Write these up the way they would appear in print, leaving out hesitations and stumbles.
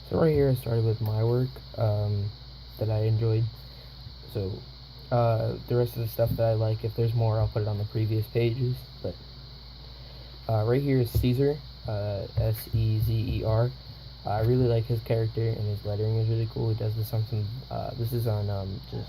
So right here I started with my work that I enjoyed. So the rest of the stuff that I like, if there's more, I'll put it on the previous pages. But right here is Caesar, Sezer. I really like his character, and his lettering is really cool. He does this on some, this is on just,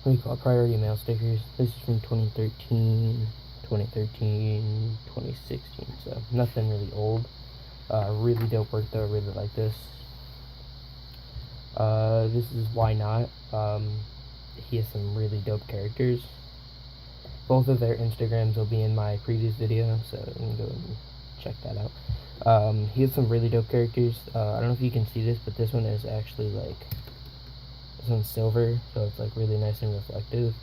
what do you call it, priority mail stickers. This is from 2013, 2016, so nothing really old. Really dope work though, I really like this. This is Why Not. He has some really dope characters. Both of their Instagrams will be in my previous video, so you can go and check that out. He has some really dope characters. I don't know if you can see this, but this one is actually like, this one's silver, so it's like really nice and reflective.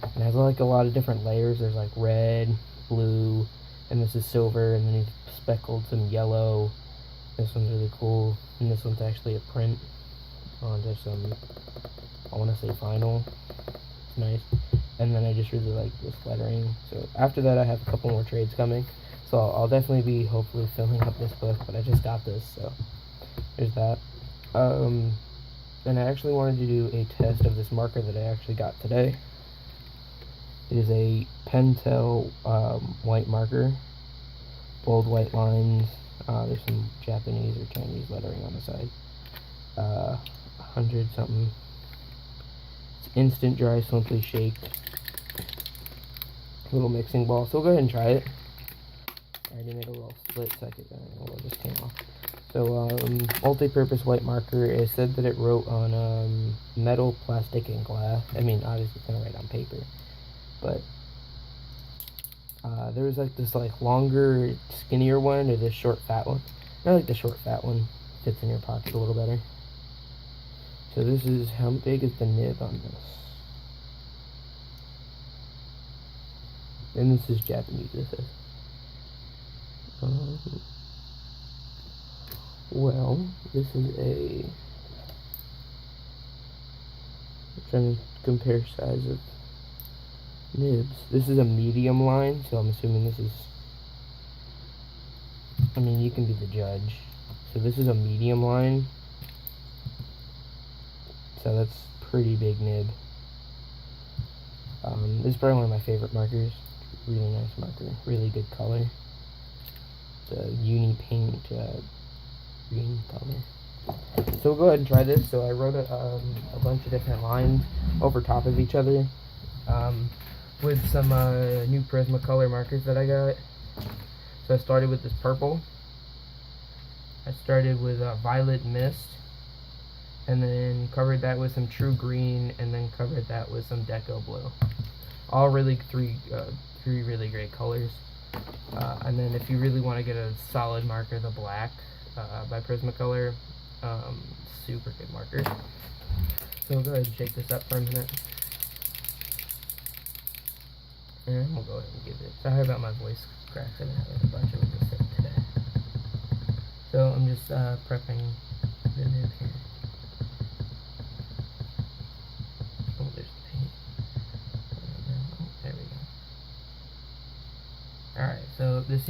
And it has like a lot of different layers. There's like red, blue, and this is silver, and then he's speckled some yellow. This one's really cool, and this one's actually a print onto some, I want to say vinyl. It's nice. And then I just really like this lettering. So after that I have a couple more trades coming, so I'll definitely be hopefully filling up this book, but I just got this, so there's that. And I actually wanted to do a test of this marker that I actually got today. It is a pentel white marker, bold white lines. There's some Japanese or Chinese lettering on the side. 100 something. It's instant dry, simply shake. Little mixing ball. So we'll go ahead and try it. I already made a little split second. It just came off. So multi-purpose white marker. It said that it wrote on metal, plastic, and glass. I mean, obviously it's gonna write on paper, but there was like this like longer, skinnier one, or this short, fat one. I like the short, fat one. Fits in your pocket a little better. So this is, how big is the nib on this? And this is Japanese, it says. Well, this is a, I'm trying to compare size of nibs. This is a medium line, so I'm assuming this is, I mean, you can be the judge. So this is a medium line. So that's pretty big nib. This is probably one of my favorite markers. Really nice marker, really good color. The uni paint green color. So we'll go ahead and try this. So I wrote a bunch of different lines over top of each other with some new Prismacolor markers that I got. So I started with this purple. I started with Violet Mist, and then covered that with some True Green, and then covered that with some Deco Blue. All really three really great colors. And then if you really want to get a solid marker, the black by Prismacolor, super good marker. So we'll go ahead and shake this up for a minute, and we'll go ahead and give it. Sorry about my voice cracks. I've been having a bunch of it sick today. So I'm just prepping the nib here. Oh, there's the paint. Oh, there we go. Alright, so this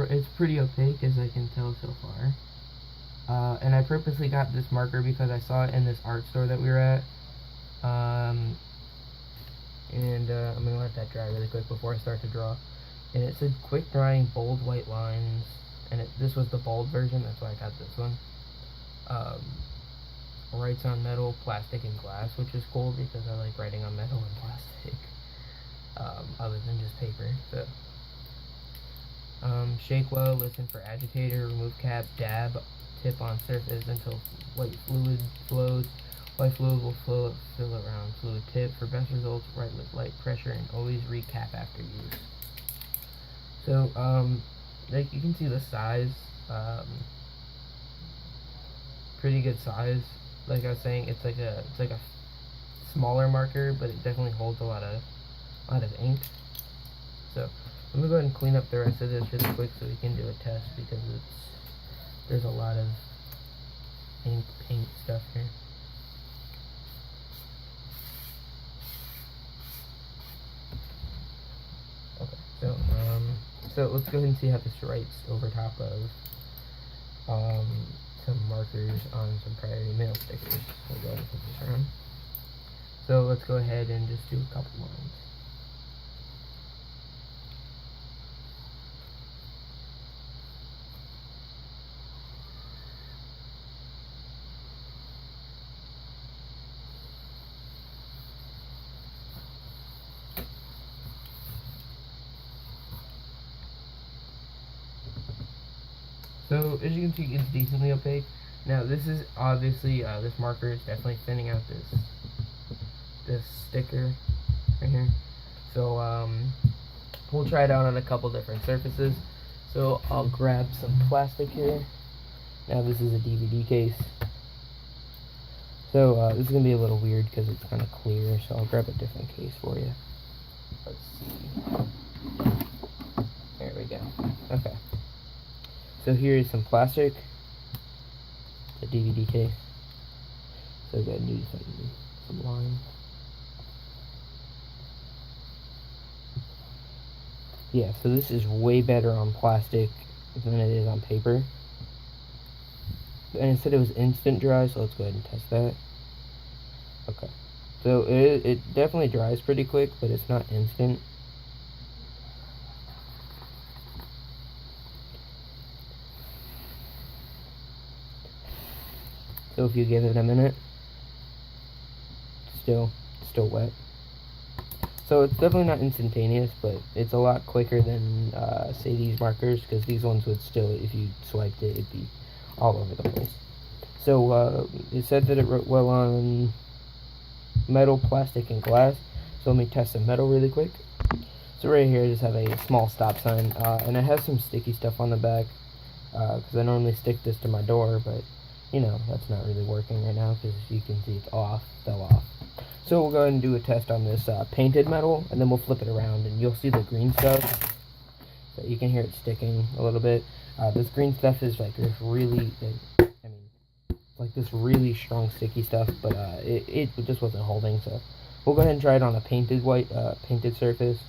it's pretty opaque, as I can tell so far. And I purposely got this marker because I saw it in this art store that we were at. I'm going to let that dry really quick before I start to draw. And it said quick drying bold white lines, and this was the bold version, that's why I got this one. Writes on metal, plastic, and glass, which is cool because I like writing on metal and plastic, other than just paper. So shake well, listen for agitator, remove cap, dab, tip on surface until white fluid flows. White fluid will fill around fluid tip. For best results, write with light pressure and always recap after use. So, like you can see the size, pretty good size. Like I was saying, it's like a smaller marker, but it definitely holds a lot of ink. So I'm gonna go ahead and clean up the rest of this really quick so we can do a test, because there's a lot of ink paint stuff here. Okay, so So let's go ahead and see how this writes over top of some markers on some priority mail stickers. So go ahead and flip this around. So let's go ahead and just do a couple lines. So as you can see, it's decently opaque. Now this is obviously, this marker is definitely thinning out this sticker right here. So we'll try it out on a couple different surfaces. So I'll grab some plastic here. Now this is a DVD case. So this is going to be a little weird because it's kind of clear, so I'll grab a different case for you. Let's see. There we go. Okay. So here is some plastic, a DVD case. So go ahead and do some lines. Yeah, so this is way better on plastic than it is on paper. And it said it was instant dry, so let's go ahead and test that. Okay. So it definitely dries pretty quick, but it's not instant. So if you give it a minute, still wet. So it's definitely not instantaneous, but it's a lot quicker than say these markers, because these ones would still, if you swiped it, it'd be all over the place. So it said that it wrote well on metal, plastic, and glass. So let me test some metal really quick. So right here I just have a small stop sign, and it has some sticky stuff on the back, because I normally stick this to my door, but you know, that's not really working right now because you can see it's off, fell off. So we'll go ahead and do a test on this painted metal, and then we'll flip it around and you'll see the green stuff. So you can hear it sticking a little bit. This green stuff is like this really, like this really strong sticky stuff, but it just wasn't holding. So we'll go ahead and try it on a painted white, painted surface,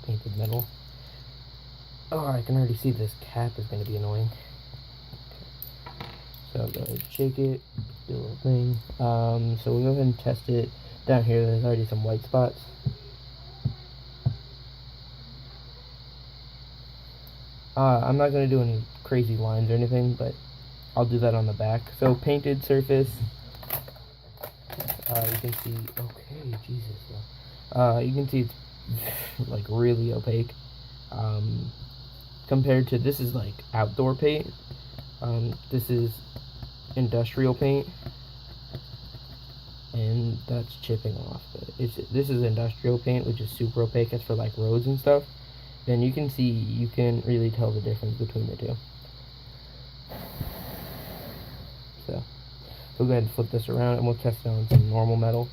painted metal. Oh, I can already see this cap is going to be annoying. So I'll go ahead and shake it, do a little thing. So we'll go ahead and test it. Down here, there's already some white spots. I'm not going to do any crazy lines or anything, but I'll do that on the back. So painted surface, you can see, okay, Jesus. You can see it's like really opaque. Compared to, this is like outdoor paint. This is industrial paint, and that's chipping off. But this is industrial paint, which is super opaque. It's for like roads and stuff. Then you can see, you can really tell the difference between the two. So we'll go ahead and flip this around, and we'll test it on some normal metal.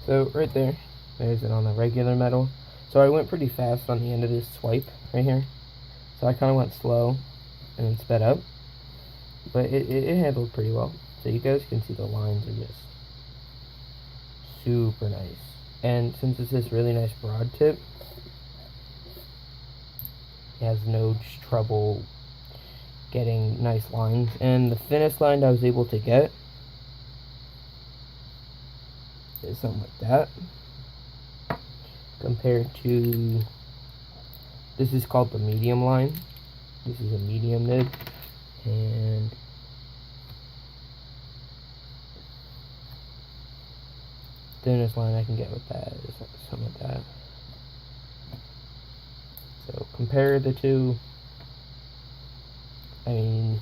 So right there's it on the regular metal. So I went pretty fast on the end of this swipe right here. So I kind of went slow and then sped up. But it handled pretty well. So you guys can see the lines are just super nice. And since it's this really nice broad tip, it has no trouble getting nice lines. And the thinnest line I was able to get is something like that, compared to, this is called the medium line. This is a medium nib, and thinnest line I can get with that is something like that. So compare the two. I mean,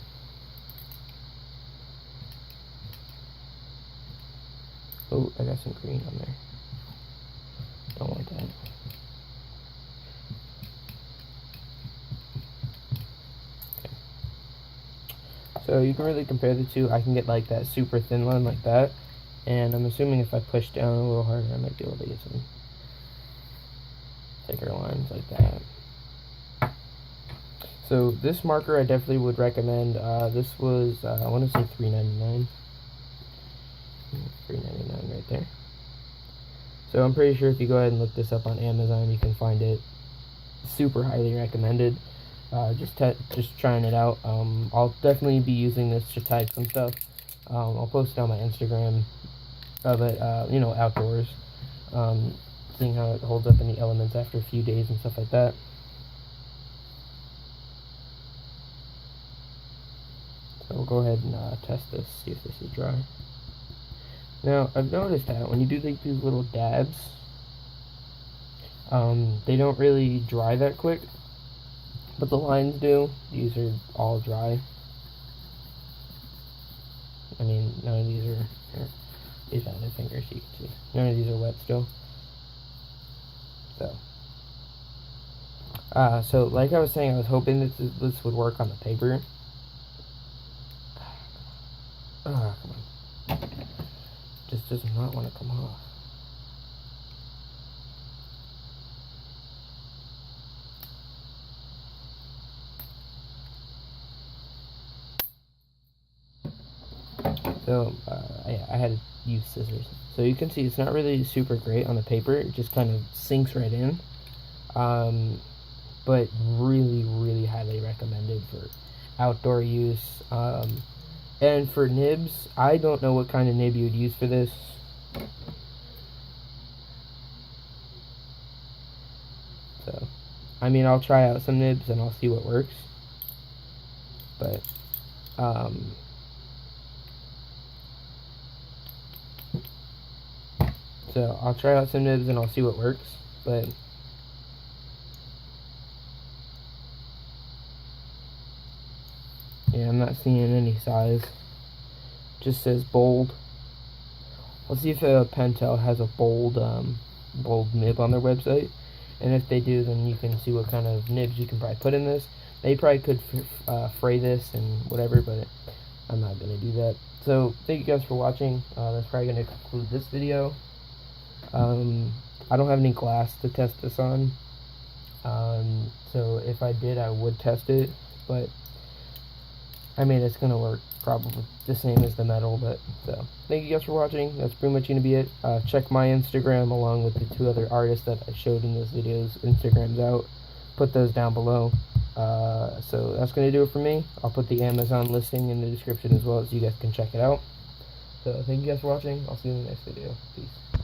oh, I got some green on there. Don't want that. Okay. So you can really compare the two. I can get like that super thin line like that. And I'm assuming if I push down a little harder, I might be able to get some thicker lines like that. So this marker I definitely would recommend. This was I want to say $3.99. $3.99 right there. So I'm pretty sure if you go ahead and look this up on Amazon, you can find it. Super highly recommended. Just trying it out. I'll definitely be using this to type some stuff. I'll post it on my Instagram of it, outdoors. Seeing how it holds up in the elements after a few days and stuff like that. So we'll go ahead and test this, see if this is dry. Now, I've noticed that when you do like these little dabs, they don't really dry that quick, but the lines do. These are all dry. I mean, none of these are, these are my fingers, you can see. None of these are wet still. So like I was saying, I was hoping that this would work on the paper. Come on. Just does not want to come off. So, I had to use scissors. So you can see it's not really super great on the paper. It just kind of sinks right in. But really, really highly recommended for outdoor use. And for nibs, I don't know what kind of nib you would use for this. So, I mean, I'll try out some nibs and I'll see what works. But, so I'll try out some nibs and I'll see what works. But yeah, I'm not seeing any size. Just says bold. Let's see if Pentel has a bold nib on their website. And if they do, then you can see what kind of nibs you can probably put in this. They probably could fray this and whatever, but I'm not going to do that. So, thank you guys for watching. That's probably going to conclude this video. I don't have any glass to test this on. So if I did, I would test it, but I mean, it's gonna work probably the same as the metal. But so thank you guys for watching. That's pretty much gonna be it. Check my Instagram along with the 2 other artists that I showed in this video's Instagrams out. Put those down below. So that's gonna do it for me. I'll put the Amazon listing in the description as well, so you guys can check it out. So thank you guys for watching. I'll see you in the next video. Peace.